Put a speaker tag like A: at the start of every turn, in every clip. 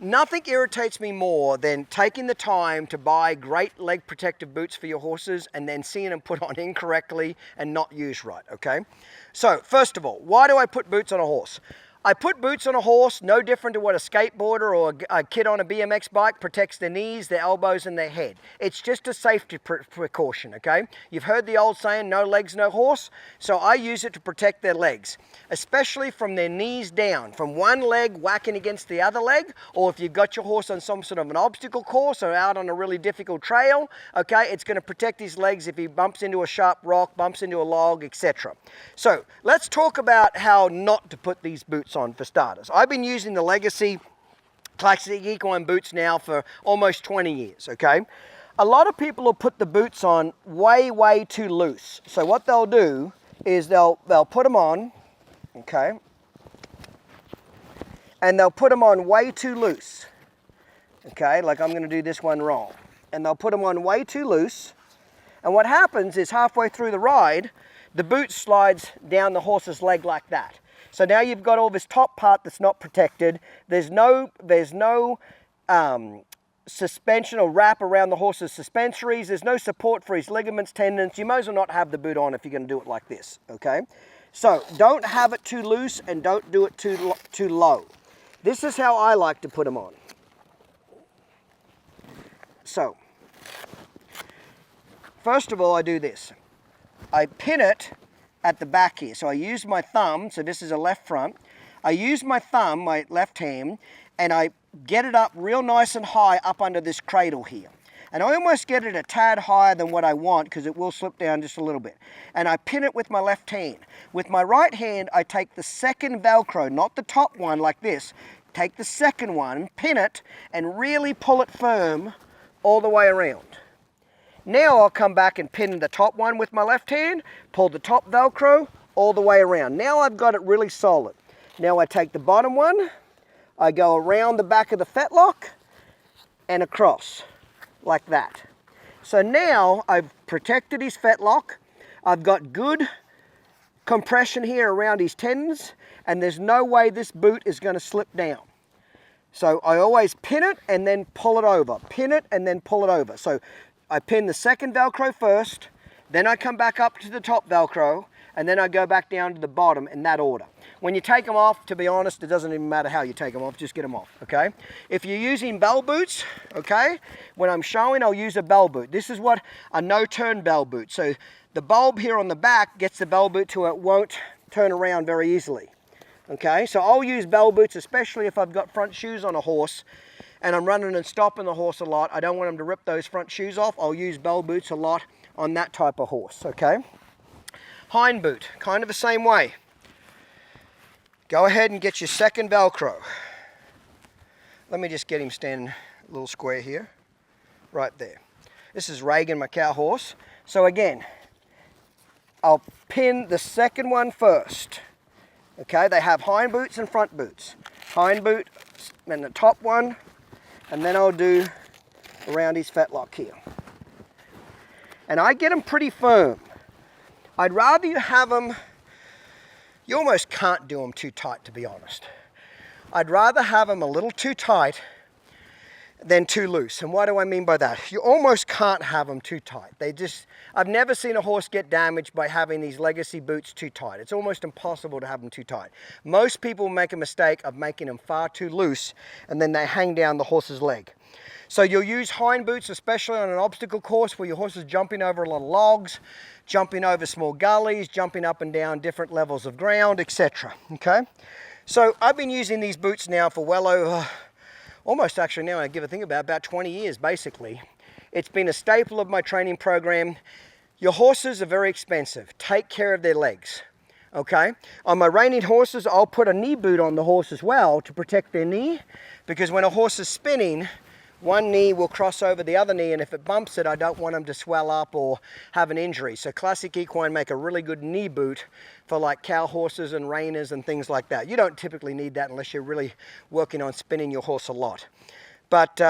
A: Nothing irritates me more than taking the time to buy great leg protective boots for your horses and then seeing them put on incorrectly and not used right, okay? So, first of all, why do I put boots on a horse? I put boots on a horse no different to what a skateboarder or a kid on a BMX bike protects their knees, their elbows, and their head. It's just a safety precaution, okay? You've heard the old saying, no legs, no horse. So I use it to protect their legs, especially from their knees down, from one leg whacking against the other leg, or if you've got your horse on some sort of an obstacle course or out on a really difficult trail, okay, it's going to protect his legs if he bumps into a sharp rock, bumps into a log, etc. So let's talk about how not to put these boots on for starters. I've been using the Legacy Classic Equine boots now for almost 20 years, okay? A lot of people will put the boots on way too loose. So what they'll do is they'll put them on, okay? And they'll put them on way too loose, okay? Like I'm gonna do this one wrong. And they'll put them on way too loose. And what happens is halfway through the ride, the boot slides down the horse's leg like that. So now you've got all this top part that's not protected. There's no suspension or wrap around the horse's suspensories. There's no support for his ligaments, tendons. You might as well not have the boot on if you're going to do it like this, okay? So don't have it too loose and don't do it too low. This is how I like to put them on. So, first of all, I do this. I pin it at the back here. So I use my thumb, so this is a left front. I use my thumb, my left hand, and I get it up real nice and high up under this cradle here. And I almost get it a tad higher than what I want because it will slip down just a little bit. And I pin it with my left hand. With my right hand, I take the second Velcro, not the top one like this. Take the second one, pin it, and really pull it firm all the way around. Now I'll come back and pin the top one with my left hand, pull the top Velcro all the way around. Now I've got it really solid. Now I take the bottom one, I go around the back of the fetlock and across like that. So now I've protected his fetlock, I've got good compression here around his tendons, and there's no way this boot is going to slip down. So I always pin it and then pull it over, pin it and then pull it over. So I pin the second Velcro first, then I come back up to the top Velcro, and then I go back down to the bottom in that order. When you take them off, to be honest, it doesn't even matter how you take them off, just get them off, okay? If you're using bell boots, okay, when I'm showing, I'll use a bell boot. This is what a no-turn bell boot. So the bulb here on the back gets the bell boot to it won't turn around very easily, okay? So I'll use bell boots, especially if I've got front shoes on a horse, and I'm running and stopping the horse a lot. I don't want them to rip those front shoes off. I'll use bell boots a lot on that type of horse, okay? Hind boot, kind of the same way. Go ahead and get your second Velcro. Let me just get him standing a little square here, right there. This is Reagan, my cow horse. So again, I'll pin the second one first. Okay, they have hind boots and front boots. Hind boot and the top one, and then I'll do around his fetlock here. And I get them pretty firm. I'd rather you have them, you almost can't do them too tight, to be honest. I'd rather have them a little too tight than too loose. And what do I mean by that? You almost can't have them too tight. I've never seen a horse get damaged by having these Legacy boots too tight. It's almost impossible to have them too tight. Most people make a mistake of making them far too loose, and then they hang down the horse's leg. So you'll use hind boots, especially on an obstacle course where your horse is jumping over a lot of logs, jumping over small gullies, jumping up and down different levels of ground, etc. Okay? So I've been using these boots now for well over, almost actually now I give a think about 20 years basically. It's been a staple of my training program. Your horses are very expensive. Take care of their legs. Okay? On my reining horses, I'll put a knee boot on the horse as well to protect their knee, because when a horse is spinning, one knee will cross over the other knee, and if it bumps it, I don't want them to swell up or have an injury. So Classic Equine make a really good knee boot for like cow horses and reiners and things like that. You don't typically need that unless you're really working on spinning your horse a lot. But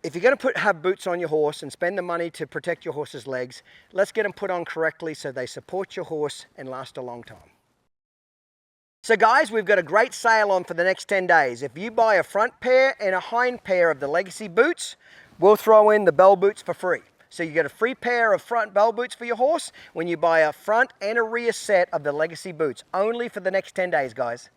A: if you're going to have boots on your horse and spend the money to protect your horse's legs, let's get them put on correctly so they support your horse and last a long time. So guys, we've got a great sale on for the next 10 days. If you buy a front pair and a hind pair of the Legacy boots, we'll throw in the bell boots for free. So you get a free pair of front bell boots for your horse when you buy a front and a rear set of the Legacy boots, only for the next 10 days, guys.